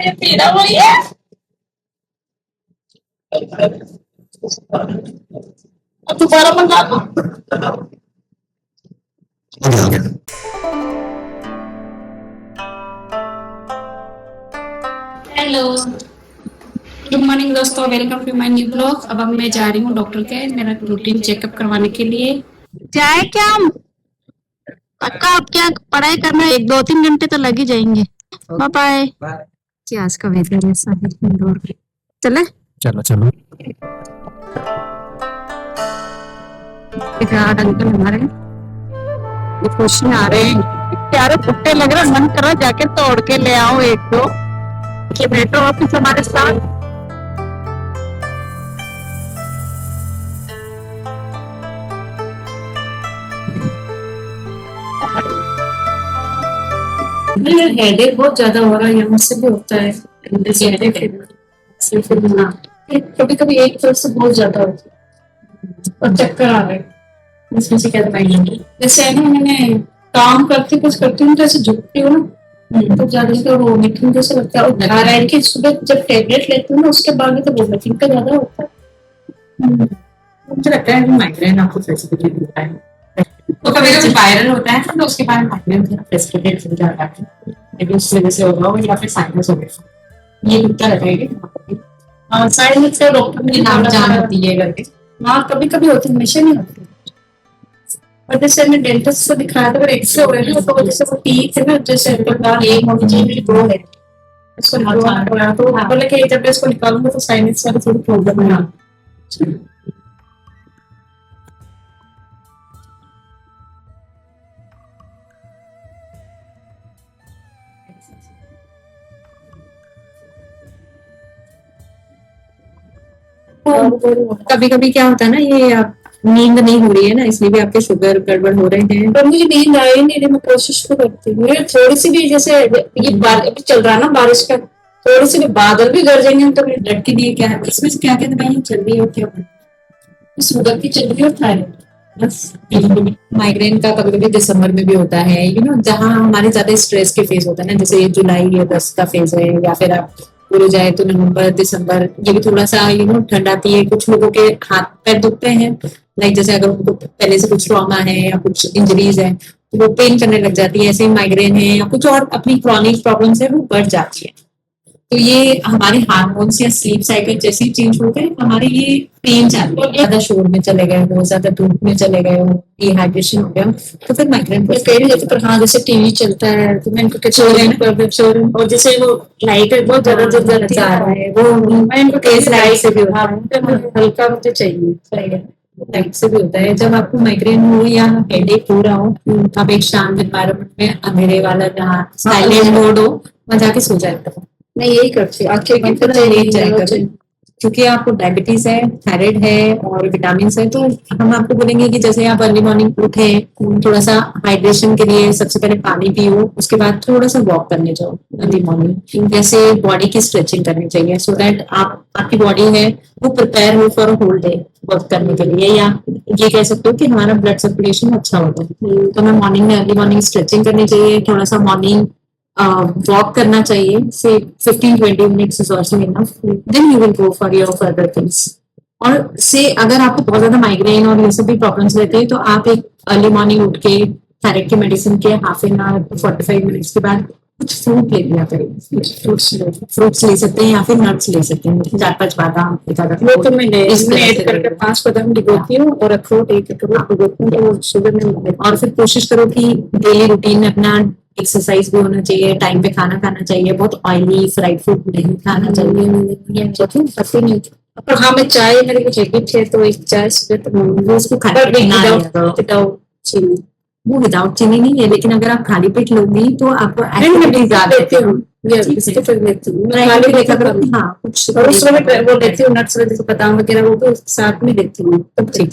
ये पीड़ा हो रही है। अब दोबारा मंगा लो। हेलो, गुड मॉर्निंग दोस्तों, welcome to my new blog. अब मैं जा रही हूँ डॉक्टर के मेरा रूटीन चेकअप करवाने के लिए। जाए क्या हम? पक्का आप क्या पढ़ाई करना, 1-2-3 घंटे तो लग ही जाएंगे। Bye bye. क्या आज का वेदर ऐसा है इंदौर के। चले चलो चलो। अंकल हमारे खुश में आ रहे हैं। प्यारे भुट्टे लग रहे, मन कर रहा जाके तोड़ के ले आओ एक दो कि बैठो ऑफिस हमारे साथ। हेडेक बहुत ज्यादा हो रहा है, यहाँ से भी होता है। कभी कभी एक तरफ से बहुत ज्यादा होता है और चक्कर आ रहे हैं। इसमें से क्या बताएंगे, जैसे है ना, मैंने काम करती कुछ करती हूँ तो ऐसे झुकती हूँ ना, तो ज्यादा से वो वोमिटिंग जैसे लगता है। और घर आए कि सुबह जब टेबलेट लेती हूँ ना, उसके बाद में तो वोमिटिंग का ज्यादा होता है। मुझे लगता है माइग्रेन आपको फैसिलिटी देता है, तो कभी कभी वायरल होता है तो उसके बाद माइग्रेन थोड़ा फैसिलिटेट हो जाता है। लेकिन उस वजह से होगा या फिर साइनस हो गया, ये दिखता रहेगा। साइनस से डॉक्टर ने नाम जान होती है करके। हाँ, कभी कभी होती है, हमेशा नहीं होती। और जैसे मैंने डेंटिस्ट से दिखाया था, अगर एक्सरे हो रहे हैं तो जैसे वो टीथ है ना, जैसे एक होनी चाहिए, दो है, इसको निकालना पड़ा। तो बोले कि जब इसको निकालूंगा तो साइनस वाली थोड़ी प्रॉब्लम है। कभी कभी क्या होता है ना, ये आप नींद नहीं हो रही है ना, इसलिए भी आपके शुगर गड़बड़ हो रहे हैं। पर मुझे नींद आई नहीं, मैं कोशिश तो करती हूँ। ये थोड़ी सी भी जैसे ये अभी चल रहा है ना बारिश का, थोड़ी सी भी बादल भी गरजेंगे तो मेरे लड़की भी क्या है, इसमें से क्या क्या दवाइयाँ चल रही है और क्या शुगर की चल रही है और थायराइड। बस माइग्रेन का कभी कभी दिसंबर में भी होता है, जहाँ हमारे ज्यादा स्ट्रेस के फेज होता है ना, जैसे ये जुलाई या अगस्त का फेज है, या फिर आप पूरे जाए तो नवंबर दिसंबर, ये भी थोड़ा सा ठंड आती है। कुछ लोगों के हाथ पैर दुखते हैं, लाइक जैसे अगर उनको पहले से कुछ ट्रॉमा है या कुछ इंजरीज है तो वो पेन करने लग जाती है। ऐसे ही माइग्रेन है या कुछ और अपनी क्रॉनिक प्रॉब्लम्स है वो बढ़ जाती है। तो ये हमारे हार्मोन्स या स्लीप साइकिल जैसे ही चेंज होते हैं, हमारे ये पेन चालू है। ज्यादा शोर में चले गए हो, ज्यादा धूप में चले गए हो, डिहाइड्रेशन हो गया तो फिर माइग्रेन कह रही थी। पर हाँ, जैसे टीवी चलता है तो मैं इनको शोर, और जैसे वो लाइट बहुत ज्यादा जल जाती है, वो मैं इनको तेज लाइट से भी होता है, हल्का मुझे चाहिए। लाइट से भी होता है। जब आपको माइग्रेन हो या हेडेक हो रहा हो, आप एक शांत एनवायरनमेंट में, अंधेरे वाला जहाँ साइलेंट मोड हो, वहां जाके सो जाता है। मैं यही करती हूँ, आंखें बंद कर लेट जाएगा। क्योंकि आपको डायबिटीज है, थायराइड है और विटामिन है, तो हम आपको बोलेंगे कि जैसे आप अर्ली मॉर्निंग उठे, थोड़ा सा हाइड्रेशन के लिए सबसे पहले पानी पियो, उसके बाद थोड़ा सा वॉक करने जाओ अर्ली मॉर्निंग। जैसे बॉडी की स्ट्रेचिंग करनी चाहिए, सो दैट आपकी बॉडी है वो प्रिपेयर हो फॉर होल डे वर्क करने के लिए, या ये कह सकते हो कि हमारा ब्लड सर्कुलेशन अच्छा होता है। तो हमें मॉर्निंग में अर्ली मॉर्निंग स्ट्रेचिंग करनी चाहिए, थोड़ा सा मॉर्निंग वॉक करना चाहिए, से 15-20 minutes is also enough, then you will go for your further things. और से अगर आपको बहुत ज्यादा माइग्रेन और ये सब भी प्रॉब्लम्स रहते हैं तो आप एक अर्ली मॉर्निंग उठ के थायराइड की मेडिसिन के हाफ एन आवर 45 मिनट्स के बाद कुछ फ्रूट ले लिया करें। फ्रूट्स ले सकते हैं या फिर नट्स ले सकते हैं, 4-5 बादाम, वो तो मैं ऐड करके 5 बादाम भिगोती हूँ और अखरोट 1 अखरोट भिगोती हूँ, तो शुगर में। और फिर कोशिश करो कि डेली रूटीन में अपना एक्सरसाइज भी होना चाहिए, टाइम पे खाना खाना चाहिए, बहुत ऑयली फ्राइड फूड नहीं खाना चाहिए। पर हाँ, मैं चाय मेरे कुछ हैबिट है, तो एक चाय सुबह तो उसको खाली चीनी, वो विदाउट चीनी नहीं है, लेकिन अगर आप खाली पेट लोगी तो आपको एक्टिविटी ज्यादा लेती हूँ। हाँ, कुछ और उसमें वो लेती हूँ नट्स वगैरह, बादाम वगैरह, वो तो साथ में लेती हूँ, तब ठीक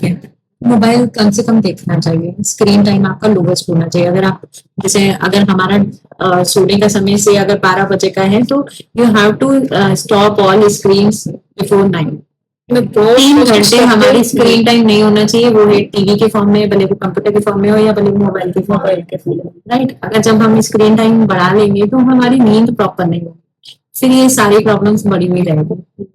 है। मोबाइल कम से कम देखना चाहिए, स्क्रीन टाइम आपका लोवेस्ट होना चाहिए। अगर हमारा सोने का समय से अगर 12 बजे का है तो you have to stop all screens before 9। में बहुत 3 घंटे हमारी स्क्रीन टाइम नहीं होना चाहिए, वो है टीवी के फॉर्म में, भले वो कंप्यूटर के फॉर्म में हो या भले वो मोबाइल के फॉर्म में, राइट। अगर जब हम स्क्रीन टाइम बढ़ा लेंगे तो हमारी नींद प्रॉपर नहीं होगी, फिर ये सारी प्रॉब्लम्स बड़ी हुई रहेगी,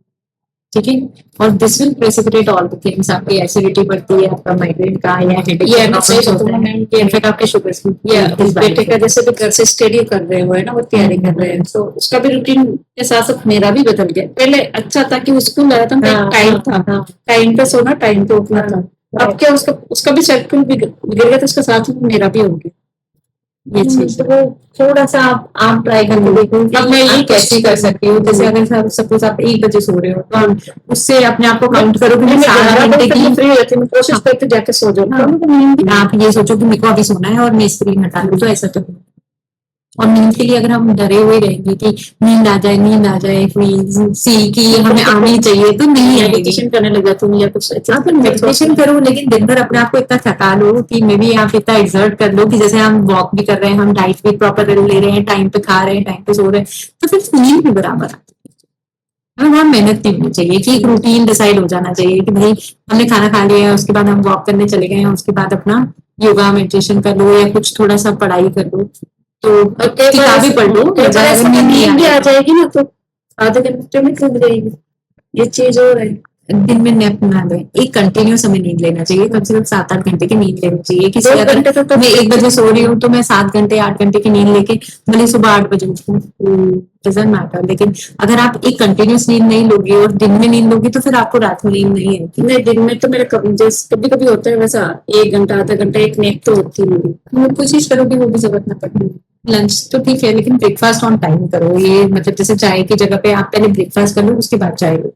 ठीक है। और this will precipitate all the things, आपकी एसिडिटी बढ़ती है, आपका माइग्रेन का या हेडेक ये का सही प्रॉब्लम्स होते हैं, इनफैक्ट आपके शुगर या बेटे का जैसे भी घर से स्टडी कर रहे हो है ना, वो तैयारी कर रहे हैं, तो उसका भी रूटीन के साथ साथ मेरा भी बदल गया। पहले अच्छा था कि वो स्कूल आया था, टाइम था, टाइम पे सोना, टाइम पे उठना था। अब क्या उसका उसका भी शेड्यूल बिगड़ गया, तो उसके साथ में मेरा भी हो गया ये चीज। तो वो थोड़ा सा आप ट्राई करके देखो कि अब मैं ये आप कैसे कर सकती हो। जैसे अगर सपोज आप 1 बजे सो रहे हो तो आप उससे अपने आप को काउंट करो कि मैं 7 घंटे की फ्री रहती हूँ, कोशिश करती हूँ जाके सो जाऊँ। आप ये सोचो कि मेरे को अभी सोना है और मैं स्क्रीन हटा लूँ, तो ऐसा तो नहीं। और नींद के लिए अगर हम डरे हुए रहेंगे कि नींद आ जाए कोई सी कि हमें आनी चाहिए, तो नहीं आएगी। मेडिटेशन करने लग जाती हूँ या कुछ आप मेडिटेशन करो, लेकिन दिन भर अपने आप को इतना थका लो कि मे बी आप इतना एक्सर्ट कर लो कि जैसे हम वॉक भी कर रहे हैं, हम डाइट भी प्रॉपर ले रहे हैं, टाइम पे खा रहे हैं, टाइम पे सो रहे हैं, तो फिर नींद भी बराबर आती है। हमें वहाँ मेहनत नहीं होनी चाहिए कि एक रूटीन डिसाइड हो जाना चाहिए कि भाई हमने खाना खा लिया है, उसके बाद हम वॉक करने चले गए हैं, उसके बाद अपना योगा मेडिटेशन कर लो या कुछ थोड़ा सा पढ़ाई कर लो, तो किताबें पढ़ लो। ऐसा नींद भी आ जाएगी ना, तो आधे घंटे में टूट जाएगी, ये चीज हो रही है। दिन में नैप ना लें, एक कंटिन्यूस हमें नींद लेना चाहिए, कम से कम 7-8 घंटे की नींद लेनी चाहिए। किसी 2 घंटे अगर मैं 1 बजे सो रही हूँ तो मैं 7 घंटे 8 घंटे की नींद लेके भले सुबह 8 बजे उठूँ, डजंट मैटर। लेकिन अगर आप एक कंटिन्यूस नींद नहीं लोगे और दिन में नींद लोगे तो फिर आपको रात में नींद नहीं आएगी। नहीं, दिन में तो मेरे कभी कभी होता है वैसा, 1 घंटा आधा घंटा एक नींद तो होती है। कोशिश करो कि वो भी जरूरत ना पड़े। लंच तो ठीक है, लेकिन ब्रेकफास्ट ऑन टाइम करो। ये मतलब जैसे चाय की जगह पे आप पहले ब्रेकफास्ट कर लो, उसके बाद चाय लो।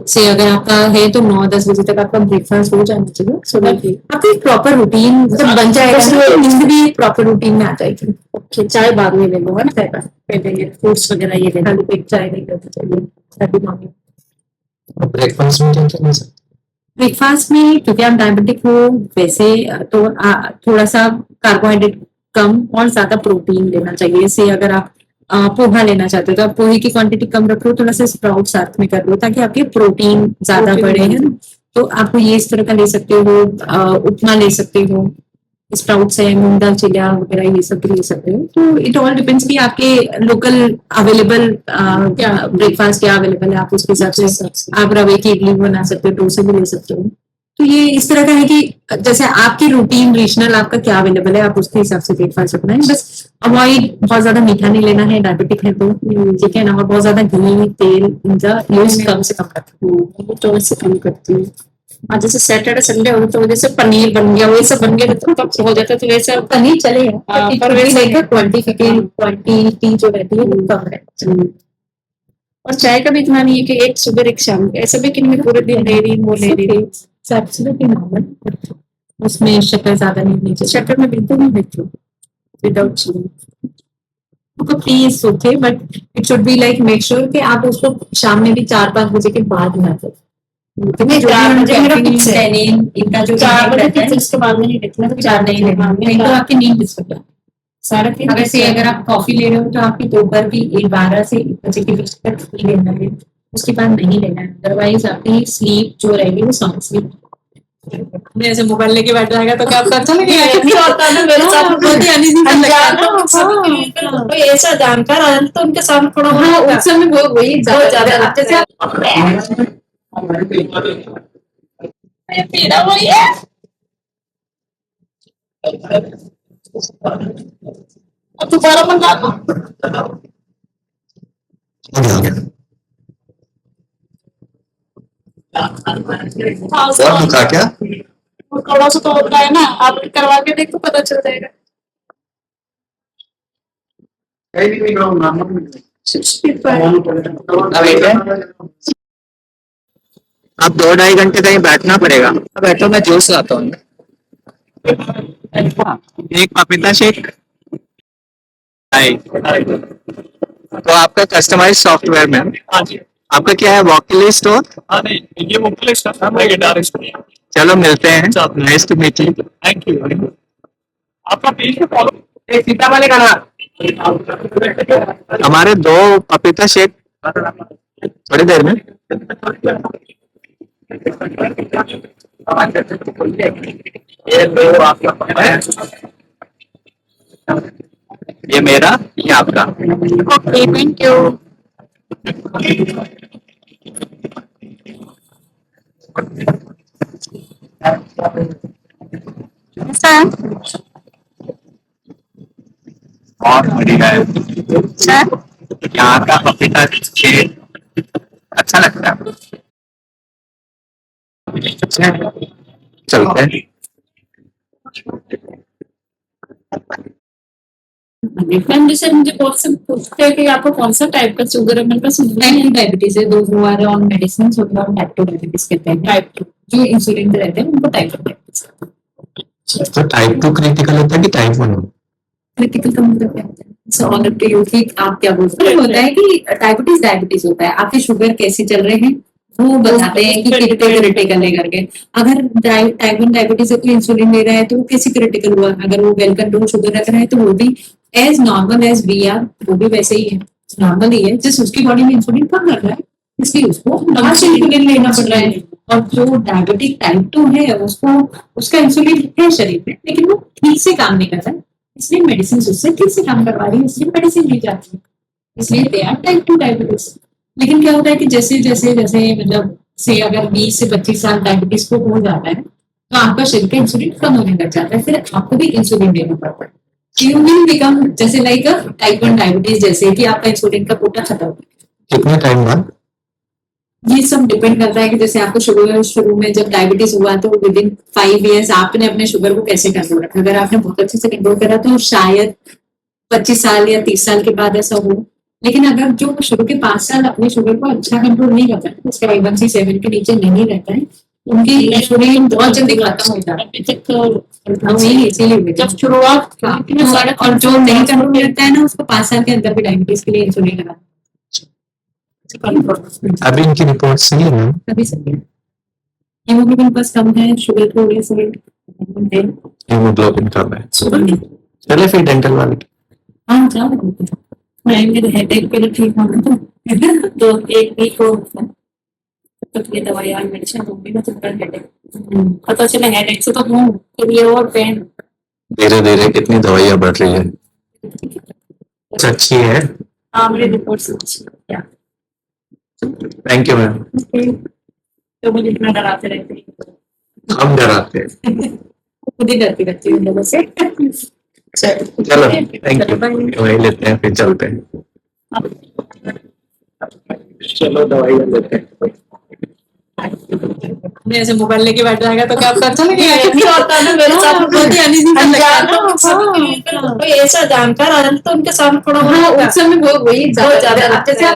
से अगर आपका है तो 9-10 बजे तक आपका ब्रेकफास्ट हो जाना चाहिए, सो दैट आपका एक प्रॉपर रूटीन जब बन जाएगा ना, तो नींद भी एक प्रॉपर रूटीन में आ जाएगी। ओके, चाय बाद में ले लो है ना, पहले फ्रूट्स वगैरह ये लेना। खाली पेट चाय नहीं करनी चाहिए अर्ली मॉर्निंग। ब्रेकफास्ट में क्या क्या ले सकते ब्रेकफास्ट में क्योंकि आप डायबिटिक हो वैसे, तो थोड़ा सा कार्बोहाइड्रेट कम और ज्यादा प्रोटीन लेना चाहिए। जैसे अगर आप पोहा लेना चाहते हो तो आप पोहे की क्वांटिटी कम रखो, थोड़ा सा स्प्राउट साथ में कर लो ताकि आपके प्रोटीन ज्यादा बढ़े, है ना। तो आप ये इस तरह का ले सकते हो, उपमा ले सकते हो, स्प्राउट्स है, मूंग दाल चिला वगैरह, ये सब भी ले सकते हो। तो इट ऑल डिपेंड्स कि आपके लोकल अवेलेबल क्या ब्रेकफास्ट क्या अवेलेबल है, आप उसके हिसाब से आप रवे की इडली बना सकते हो, डोसे भी ले सकते हो। तो ये इस तरह का है कि जैसे आपकी रूटीन रीजनल आपका क्या अवेलेबल है, आप उसके हिसाब से ब्रेकफास्ट रखना है। बस अवॉइड बहुत ज्यादा मीठा नहीं लेना है, डायबिटिक है तो, ठीक है ना। और बहुत ज्यादा घी तेल इनका यूज कम से कम रखें, तो वैसे कम करती हूँ। हाँ, जैसे सैटरडे संडे हो तो जैसे पनीर बन गया, वही सब बन गया तो तब हो जाता है, तो वैसा पनीर चलेगा पर वैसे क्वांटिटी जो रहती है वो कम है। और चाय का भी इतना नहीं है कि एक सुबह एक शाम, ऐसा भी कि मैं पूरे दिन ले रही वो ले रही। एब्सोल्युटली नॉर्मल, उसमें शक्कर ज्यादा नहीं होनी चाहिए। शक्कर में बिल्कुल नहीं लेती हूँ विदाउट चीनी। तो please okay, but it should be like make sure कि आप उसको शाम में भी 4-5 बजे के बाद ना करें। नहीं, 4 बजे मेरा फिक्स है, इनका जो 4 बजे फिक्स है, उसके बाद में नहीं लेती, तो 4 नहीं लेना, नहीं तो आपकी नींद डिस्टर्ब है। 3:30 वैसे अगर आप कॉफी ले रहे हो तो आपकी दोपहर भी 12 से 1 बजे के बीच तक ही लेना है, उसके बाद नहीं लेना है। अदरवाइज आपकी स्लीप जो रहेगी वो साउंड स्लीप। ऐसे मोबाइल लेके बैठ जाएगा तो क्या आपको अच्छा लगेगा? ऐसा होता है ना मेरे साथ, बहुत ही अनईजी सा लगता है अनजान ना। कोई ऐसा जानकार आ जाए तो उनके सामने थोड़ा हाँ, उस समय वो वही बहुत ज्यादा आप जैसे पीड़ा वही है। अब दोबारा मंगा लो। हो गया हाँ, और दुखा क्या? वो थोड़ा सा तो होता है ना, आप करवा के देखो पता चल जाएगा। अब 2-2.5 घंटे कहीं बैठना पड़ेगा। बैठो, मैं जूस लाता हूँ। एक पपीता शेक। तो आपका कस्टमाइज सॉफ्टवेयर में आपका क्या है, वॉकिली स्टोर? हाँ नहीं, ये मुख्तलिफ स्टफ है, मैं गिटारिस्ट हूँ। चलो मिलते हैं, nice to meet you. Thank you. आपका पेज पे फॉलो सीता वाले का ना हमारे 2 पपीता शेक थोड़ी देर में। ये दो आपका है, ये मेरा, ये आपका। Okay, thank you. ऐसा है? और बढ़िया है। अच्छा है? यहाँ का पपीता केक अच्छा लगता है। अच्छा है। चलते हैं। मैम जैसे मुझे बहुत से पूछते हैं कि आपको कौन सा टाइप का शुगर है, मेरे पास टाइप 2 डायबिटीज है, दो वो आर ऑन मेडिसिन, जो टाइप 2 डायबिटीज कहते हैं। Type two. जो इंसुलिन पे रहते हैं उनको टाइप 2 डायबिटीज। तो टाइप 2 क्रिटिकल होता है कि टाइप 1? क्रिटिकल का मतलब क्या होता है? So all up to you कि आप क्या बोलते हैं। होता है कि डायबिटीज डायबिटीज होता है, आपके शुगर कैसे चल रहे हैं वो बताते हैं कि कितने क्रिटिकल है करके। अगर टाइप 1 डायबिटीज है तो इंसुलिन ले रहा है तो वो कैसे क्रिटिकल हुआ। अगर वो वेल कंट्रोल शुगर रख रहा है तो वो भी as normal as we are, वो भी वैसे ही है, नॉर्मल ही है, जिस उसकी बॉडी में इंसुलिन कम कर रहा है इसलिए उसको लास्ट इंसुलिन लेना पड़ रहा है। और जो डायबिटिक टाइप 2 है उसको उसका इंसुलिन है शरीर में लेकिन वो ठीक से काम नहीं कर रहा है, इसलिए मेडिसिन उससे ठीक से काम करवा रही है, इसलिए मेडिसिन दी जाती है, इसलिए दे आर टाइप 2 डायबिटीज। लेकिन क्या होता है कि जैसे जैसे जैसे मतलब से अगर 20 से 25 साल डायबिटीज को हो जाता है तो आपका शरीर का इंसुलिन कम होने लग जाता है, फिर आपको भी इंसुलिन देना पड़ता है। यू विल बिकम जैसे लाइक अ टाइप 1 डायबिटीज, जैसे कि आपका इंसुलिन का कोटा खत्म हो गया। कितने टाइम बाद? ये सब डिपेंड करता है कि जैसे आपको शुरू में जब डायबिटीज हुआ तो विद इन 5 इयर्स आपने अपने शुगर को कैसे कंट्रोल रखा। अगर आपने बहुत अच्छे से कंट्रोल करा तो शायद 25 साल या 30 साल के बाद ऐसा हो। लेकिन अगर जो शुरू के 5 साल अपने शुगर को अच्छा कंट्रोल नहीं करता है, उसका A1C 7 के नीचे नहीं रहता है, उनकी इंसुलिन बहुत जल्दी खत्म हो जाता अभी तक तो है। वही इसीलिए जब शुरुआत और जो नहीं कंट्रोल करता है ना उसको 5 साल के अंदर भी डायबिटीज के लिए इंसुलिन लगा अभी इनकी रिपोर्ट सही है मैम? तभी सही है। हीमोग्लोबिन बस कम है, शुगर थोड़ी सी हीमोग्लोबिन कम है। चले फिर डेंटल वाले। हाँ जा रहे हैं। मैं मेरे हेडेक के लिए ठीक होना तो एक वीक हो तब ये दवाई और मेडिसिन दूंगी ना तो मेरा हेडेक पता चला हेडेक से तो हूँ फिर ये और पेन। धीरे धीरे कितनी दवाइयाँ बढ़ रही है। अच्छी है। हाँ मेरी रिपोर्ट अच्छी है। Thank you ma'am. तो मुझे इतना डराते रहते हैं। हम डराते हैं। खुद ही डरती रहती हूँ लोगों से। चलो थैंक यू, दवाई लेते हैं फिर चलते हैं। चलो दवाइयाँ लेते हैं। मैं ऐसे मोबाइल लेके बैठ जाएगा तो क्या आपको अच्छा लगेगा? ऐसा होता है ना मेरे साथ बहुत ही uneasy सा लगता है। कोई ऐसा जानकार आ जाए तो उनके सामने थोड़ा हाँ, उस समय वो वही बहुत ज्यादा अब जैसे आप